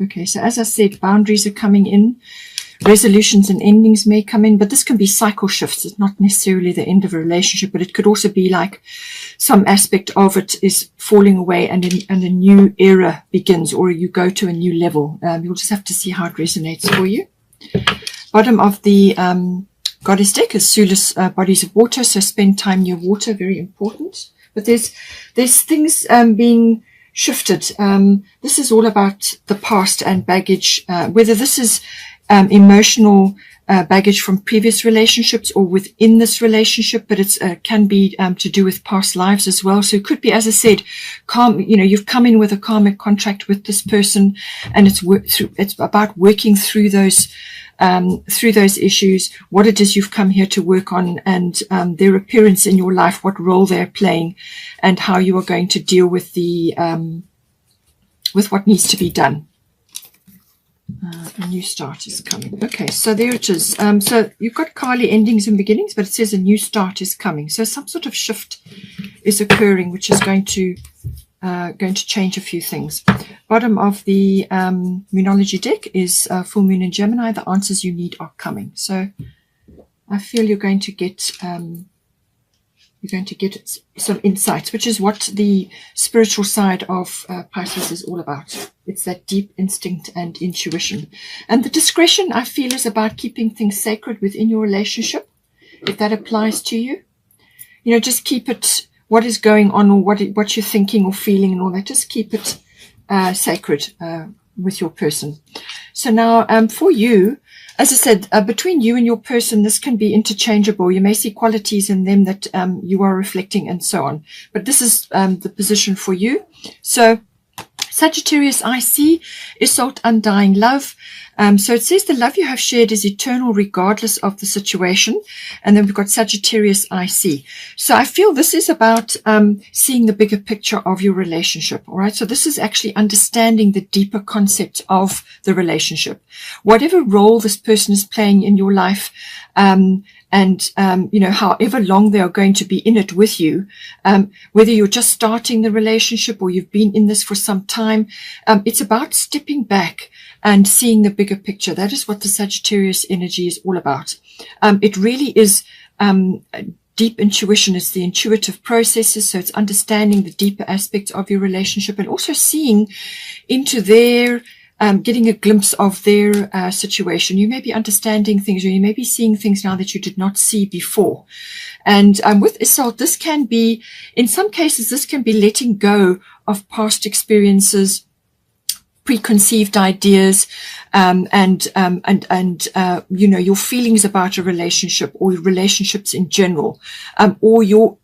Okay, so as I said, boundaries are coming in. Resolutions and endings may come in, but this can be cycle shifts. It's not necessarily the end of a relationship, but it could also be like some aspect of it is falling away and a new era begins, or you go to a new level. You'll just have to see how it resonates for you. Bottom of the goddess deck is Soulless bodies of water, so spend time near water, very important. But there's things being shifted. This is all about the past and baggage, whether this is emotional baggage from previous relationships or within this relationship, but it can be to do with past lives as well. So it could be, as I said, you've come in with a karmic contract with this person, and it's about working through those issues, what it is you've come here to work on, and their appearance in your life, what role they're playing, and how you are going to deal with with what needs to be done. A new start is coming. Okay, so there it is. So you've got Kali endings and beginnings, but it says a new start is coming. So some sort of shift is occurring, which is going to change a few things. Bottom of the Moonology deck is full moon in Gemini. The answers you need are coming. So I feel you're going to get some insights, which is what the spiritual side of Pisces is all about. It's that deep instinct and intuition. And the discretion, I feel, is about keeping things sacred within your relationship. If that applies to you, just keep it, what is going on, or what you're thinking or feeling and all that, just keep it sacred with your person. So now for you, as I said, between you and your person, this can be interchangeable. You may see qualities in them that you are reflecting and so on. But this is the position for you. So Sagittarius, I see Isolde, undying love. So it says the love you have shared is eternal regardless of the situation. And then we've got Sagittarius, I see. So I feel this is about seeing the bigger picture of your relationship. All right. So this is actually understanding the deeper concept of the relationship. Whatever role this person is playing in your life, however long they are going to be in it with you, whether you're just starting the relationship or you've been in this for some time, it's about stepping back and seeing the bigger picture. That is what the Sagittarius energy is all about. It really is deep intuition. It's the intuitive processes. So it's understanding the deeper aspects of your relationship and also seeing into their getting a glimpse of their situation. You may be understanding things, or you may be seeing things now that you did not see before. And with Isolde, this can be, in some cases, this can be letting go of past experiences, preconceived ideas, your feelings about a relationship or relationships in general, or your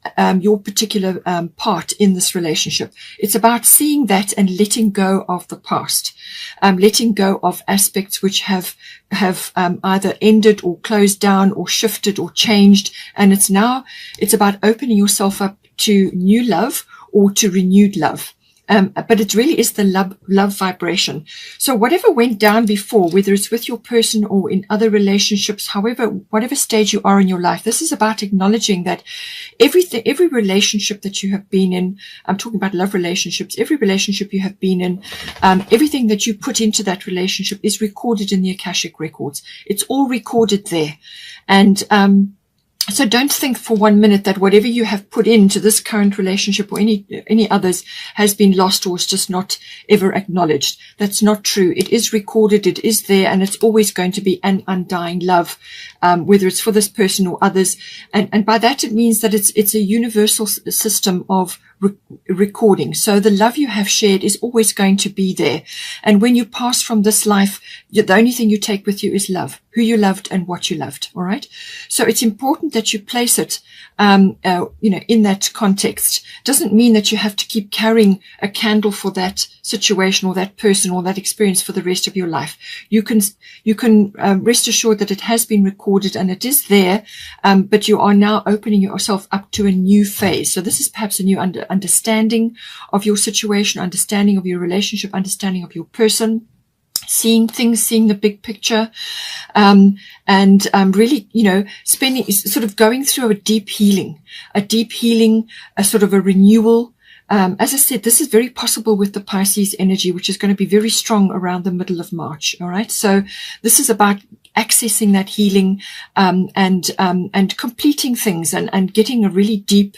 particular part in this relationship. It's about seeing that and letting go of the past, letting go of aspects which have either ended or closed down or shifted or changed. And it's about opening yourself up to new love or to renewed love. But it really is the love vibration. So whatever went down before, whether it's with your person or in other relationships, whatever stage you are in your life, this is about acknowledging that every relationship that you have been in, I'm talking about love relationships, every relationship you have been in, everything that you put into that relationship is recorded in the Akashic records. It's all recorded there. And, so don't think for 1 minute that whatever you have put into this current relationship or any others has been lost or is just not ever acknowledged. That's not true. It is recorded. It is there, and it's always going to be an undying love, whether it's for this person or others. And by that, it means that it's a universal system of recording. So the love you have shared is always going to be there. And when you pass from this life, the only thing you take with you is love, who you loved and what you loved. All right. So it's important that you place it, in that context. Doesn't mean that you have to keep carrying a candle for that situation or that person or that experience for the rest of your life. You can rest assured that it has been recorded and it is there. But you are now opening yourself up to a new phase. So this is perhaps a new understanding of your situation, understanding of your relationship, understanding of your person, seeing things, seeing the big picture, really, spending, sort of going through a deep healing, a sort of a renewal, As I said, this is very possible with the Pisces energy, which is going to be very strong around the middle of March. All right. So this is about accessing that healing, and completing things and getting a really deep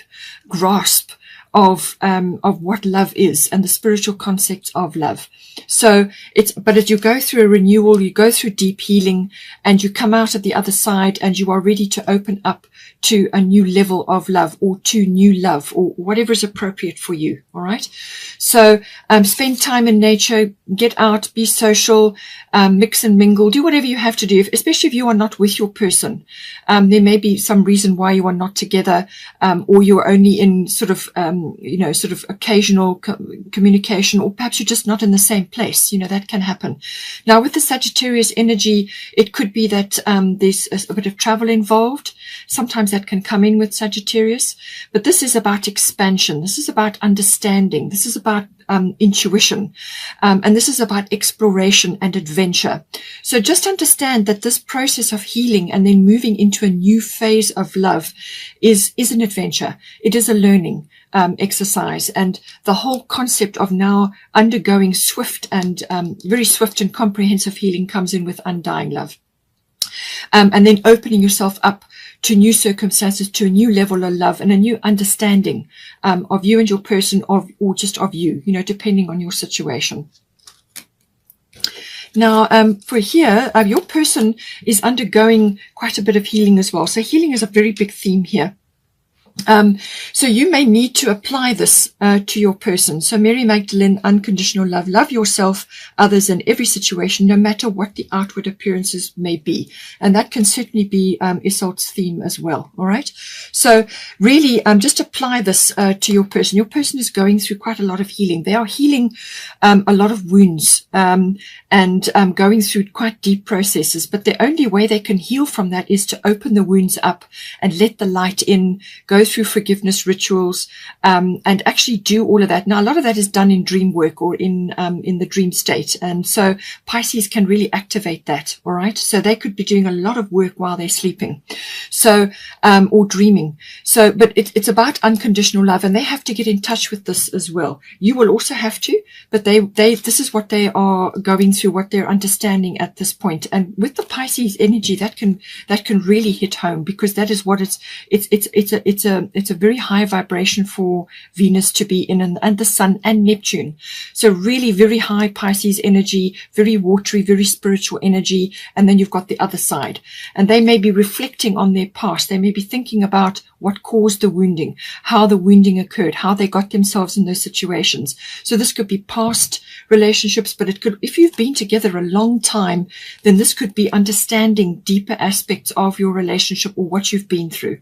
grasp of what love is and the spiritual concept of love. So but as you go through a renewal, you go through deep healing, and you come out at the other side and you are ready to open up to a new level of love, or to new love, or whatever is appropriate for you. All right. So, spend time in nature, get out, be social, mix and mingle, do whatever you have to do, especially if you are not with your person. There may be some reason why you are not together, or you're only in sort of occasional communication, or perhaps you're just not in the same place. That can happen. Now, with the Sagittarius energy, it could be that there's a bit of travel involved. Sometimes that can come in with Sagittarius, but this is about expansion. This is about understanding. This is about intuition, and this is about exploration and adventure. So just understand that this process of healing and then moving into a new phase of love is an adventure. It is a learning exercise, and the whole concept of now undergoing swift and very swift and comprehensive healing comes in with undying love, and then opening yourself up to new circumstances, to a new level of love and a new understanding of you and your person, or just of you, depending on your situation. Now, for here, your person is undergoing quite a bit of healing as well. So healing is a very big theme here. So you may need to apply this to your person. So Mary Magdalene, unconditional love. Love yourself, others, in every situation, no matter what the outward appearances may be. And that can certainly be Isolde's theme as well. All right. So really, just apply this to your person. Your person is going through quite a lot of healing. They are healing a lot of wounds, and going through quite deep processes. But the only way they can heal from that is to open the wounds up and let the light in, go through forgiveness rituals, and actually do all of that. Now, a lot of that is done in dream work, or in the dream state. And so Pisces can really activate that. All right. So they could be doing a lot of work while they're sleeping. So, or dreaming. So, but it's about unconditional love, and they have to get in touch with this as well. You will also have to, but this is what they are going through, what they're understanding at this point. And with the Pisces energy, that can really hit home, because that is what it's a very high vibration for Venus to be in, and the Sun and Neptune. So really very high Pisces energy, very watery, very spiritual energy. And then you've got the other side, and they may be reflecting on their past. They may be thinking about what caused the wounding, how the wounding occurred, how they got themselves in those situations. So this could be past relationships, but it could, if you've been together a long time, then this could be understanding deeper aspects of your relationship, or what you've been through,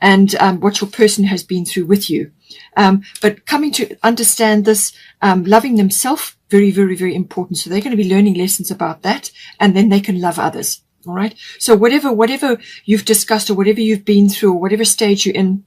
and what your person has been through with you. But coming to understand this, loving themselves, very, very, very important. So they're going to be learning lessons about that, and then they can love others. All right. So whatever you've discussed, or whatever you've been through, or whatever stage you're in,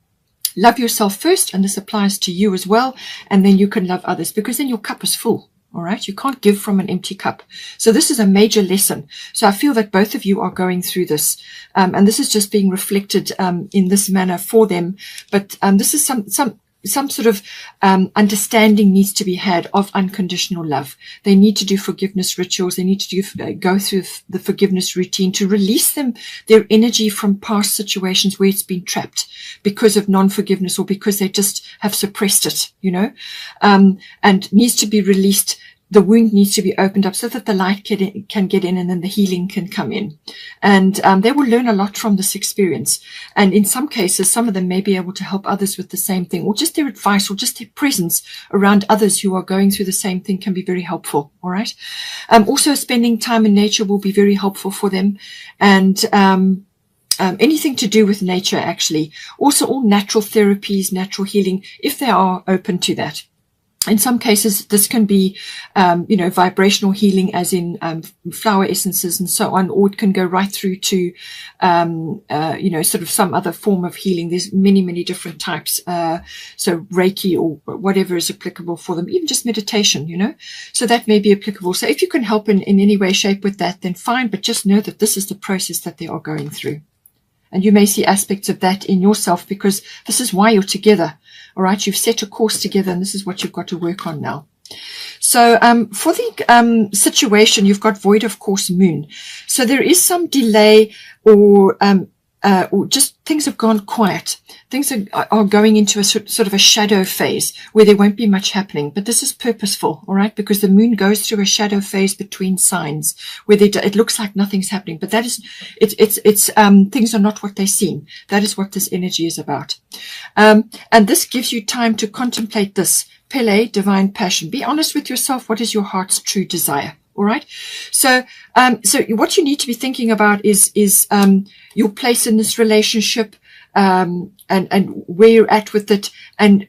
love yourself first. And this applies to you as well. And then you can love others, because then your cup is full. All right. You can't give from an empty cup. So this is a major lesson. So I feel that both of you are going through this. And this is just being reflected in this manner for them. But this is some sort of understanding needs to be had of unconditional love. They need to do forgiveness rituals. They need to go through the forgiveness routine to release their energy from past situations where it's been trapped because of non-forgiveness, or because they just have suppressed it, and needs to be released. The wound needs to be opened up so that the light can get in, and then the healing can come in. And they will learn a lot from this experience. And in some cases, some of them may be able to help others with the same thing, or just their advice, or just their presence around others who are going through the same thing can be very helpful. All right. Also, spending time in nature will be very helpful for them. And anything to do with nature, actually. Also, all natural therapies, natural healing, if they are open to that. In some cases, this can be, vibrational healing, as in flower essences and so on, or it can go right through to, sort of some other form of healing. There's many, many different types. So Reiki, or whatever is applicable for them, even just meditation, so that may be applicable. So if you can help in any way, shape with that, then fine. But just know that this is the process that they are going through. And you may see aspects of that in yourself, because this is why you're together. All right, you've set a course together, and this is what you've got to work on now. So for the situation, you've got void of course moon. So there is some delay or just things have gone quiet. Things are going into a sort of a shadow phase where there won't be much happening. But this is purposeful, all right, because the moon goes through a shadow phase between signs where it looks like nothing's happening. But that is, things are not what they seem. That is what this energy is about. And this gives you time to contemplate this. Pele, divine passion. Be honest with yourself. What is your heart's true desire? All right. So what you need to be thinking about is your place in this relationship, and where you're at with it. And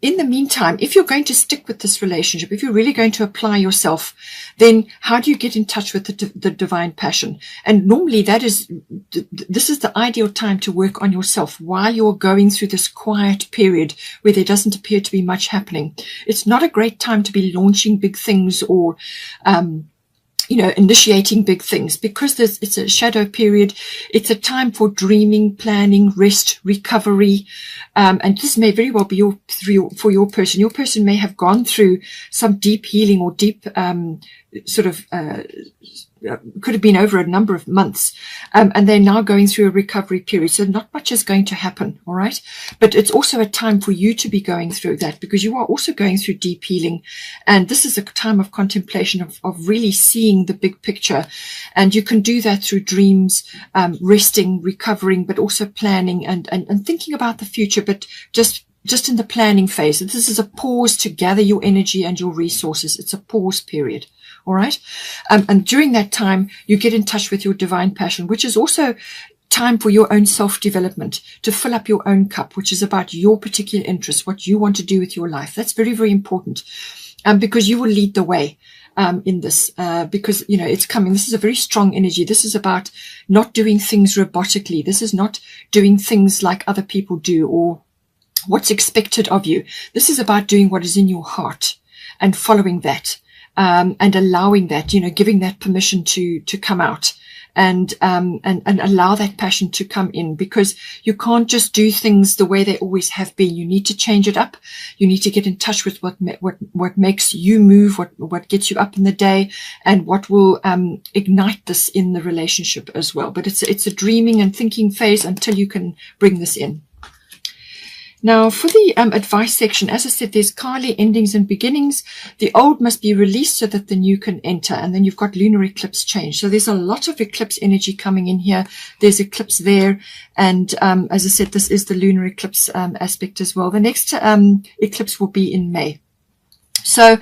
in the meantime, if you're going to stick with this relationship, if you're really going to apply yourself, then how do you get in touch with the divine passion? And normally this is the ideal time to work on yourself while you're going through this quiet period where there doesn't appear to be much happening. It's not a great time to be launching big things or, initiating big things, because it's a shadow period. It's a time for dreaming, planning, rest, recovery. And this may very well be for your person. Your person may have gone through some deep healing or deep, could have been over a number of months. And they're now going through a recovery period. So not much is going to happen. All right. But it's also a time for you to be going through that, because you are also going through deep healing. And this is a time of contemplation, of really seeing the big picture. And you can do that through dreams, resting, recovering, but also planning and thinking about the future, but just in the planning phase. This is a pause to gather your energy and your resources. It's a pause period. All right. And during that time, you get in touch with your divine passion, which is also time for your own self-development, to fill up your own cup, which is about your particular interests, what you want to do with your life. That's very, very important, because you will lead the way in this, because, it's coming. This is a very strong energy. This is about not doing things robotically. This is not doing things like other people do or what's expected of you. This is about doing what is in your heart and following that. And allowing that, giving that permission to come out and allow that passion to come in, because you can't just do things the way they always have been. You need to change it up. You need to get in touch with what makes you move, what gets you up in the day, and what will ignite this in the relationship as well. But it's a dreaming and thinking phase until you can bring this in. Now, for the advice section, as I said, there's Kali, endings and beginnings. The old must be released so that the new can enter. And then you've got lunar eclipse change. So there's a lot of eclipse energy coming in here. There's eclipse there. And as I said, this is the lunar eclipse aspect as well. The next eclipse will be in May. So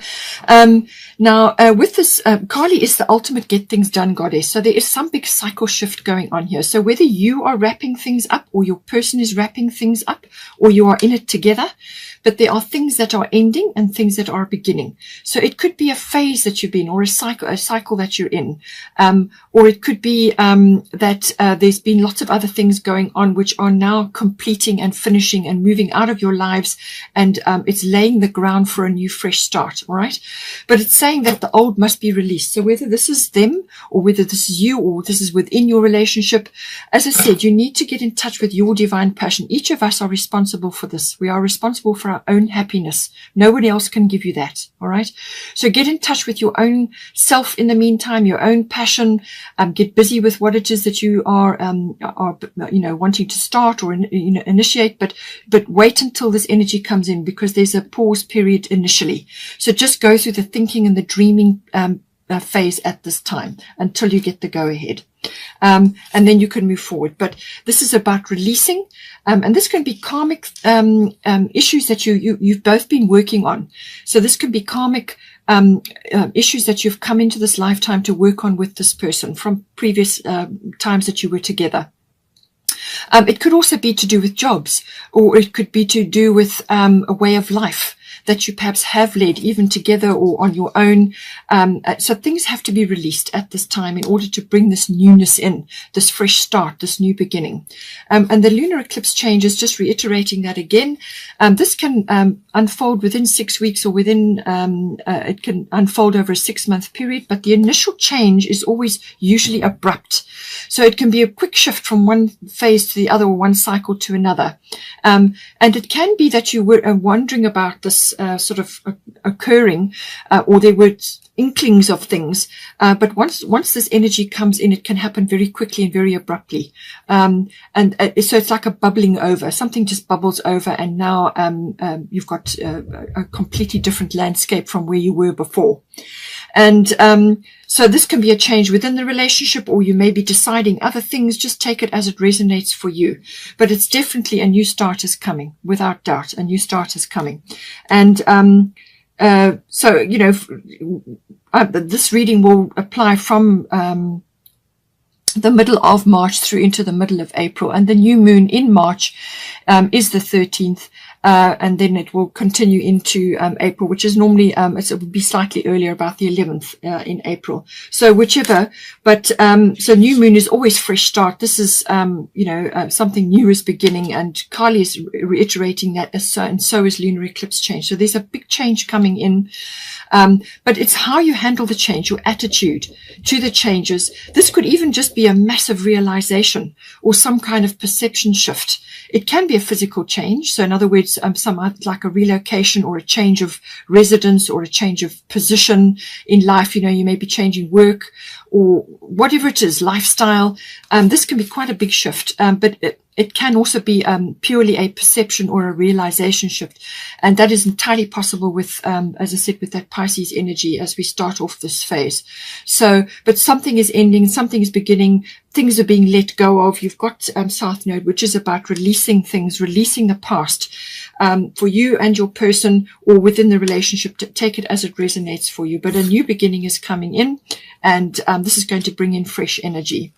now with this, Kali is the ultimate get things done goddess. So there is some big cycle shift going on here. So whether you are wrapping things up or your person is wrapping things up or you are in it together, but there are things that are ending and things that are beginning. So it could be a phase that you've been, or a cycle that you're in. Or it could be that there's been lots of other things going on which are now completing and finishing and moving out of your lives. And it's laying the ground for a new fresh start. All right. But it's saying that the old must be released. So whether this is them or whether this is you or this is within your relationship, as I said, you need to get in touch with your divine passion. Each of us are responsible for this. We are responsible for our own happiness. Nobody else can give you that. All right. So get in touch with your own self in the meantime, your own passion. Get busy with what it is that you are wanting to start or initiate, but wait until this energy comes in, because there's a pause period initially. So just go through the thinking and the dreaming phase at this time until you get the go ahead. And then you can move forward. But this is about releasing, and this can be karmic issues that you've both been working on. So this can be karmic issues that you've come into this lifetime to work on with this person from previous times that you were together. It could also be to do with jobs, or it could be to do with a way of life that you perhaps have led even together or on your own. So things have to be released at this time in order to bring this newness in, this fresh start, this new beginning. And the lunar eclipse change is just reiterating that again. This can unfold within 6 weeks, or within it can unfold over a 6-month period, but the initial change is always usually abrupt. So it can be a quick shift from one phase to the other, or one cycle to another. And it can be that you were wondering about this sort of occurring, or there were inklings of things. But once this energy comes in, it can happen very quickly and very abruptly. So it's like a bubbling over. Something just bubbles over, and now you've got a completely different landscape from where you were before. And so this can be a change within the relationship, or you may be deciding other things. Just take it as it resonates for you. But it's definitely a new start is coming, without doubt. A new start is coming. And so, you know, this reading will apply from the middle of March through into the middle of April. And the new moon in March is the 13th. And then it will continue into April, which is normally, it will be slightly earlier, about the 11th in April. So whichever, but so new moon is always fresh start. This is, you know, something new is beginning, and Kali is reiterating that, and so is lunar eclipse change. So there's a big change coming in. But it's how you handle the change, your attitude to the changes. This could even just be a massive realization or some kind of perception shift. It can be a physical change. So in other words, like a relocation, or a change of residence, or a change of position in life. You know, you may be changing work, or whatever it is, lifestyle. This can be quite a big shift, but it can also be purely a perception or a realization shift. And that is entirely possible with, as I said, with that Pisces energy as we start off this phase. So, but something is ending, something is beginning, things are being let go of. You've got South Node, which is about releasing things, releasing the past, for you and your person, or within the relationship. To take it as it resonates for you. But a new beginning is coming in, and this is going to bring in fresh energy.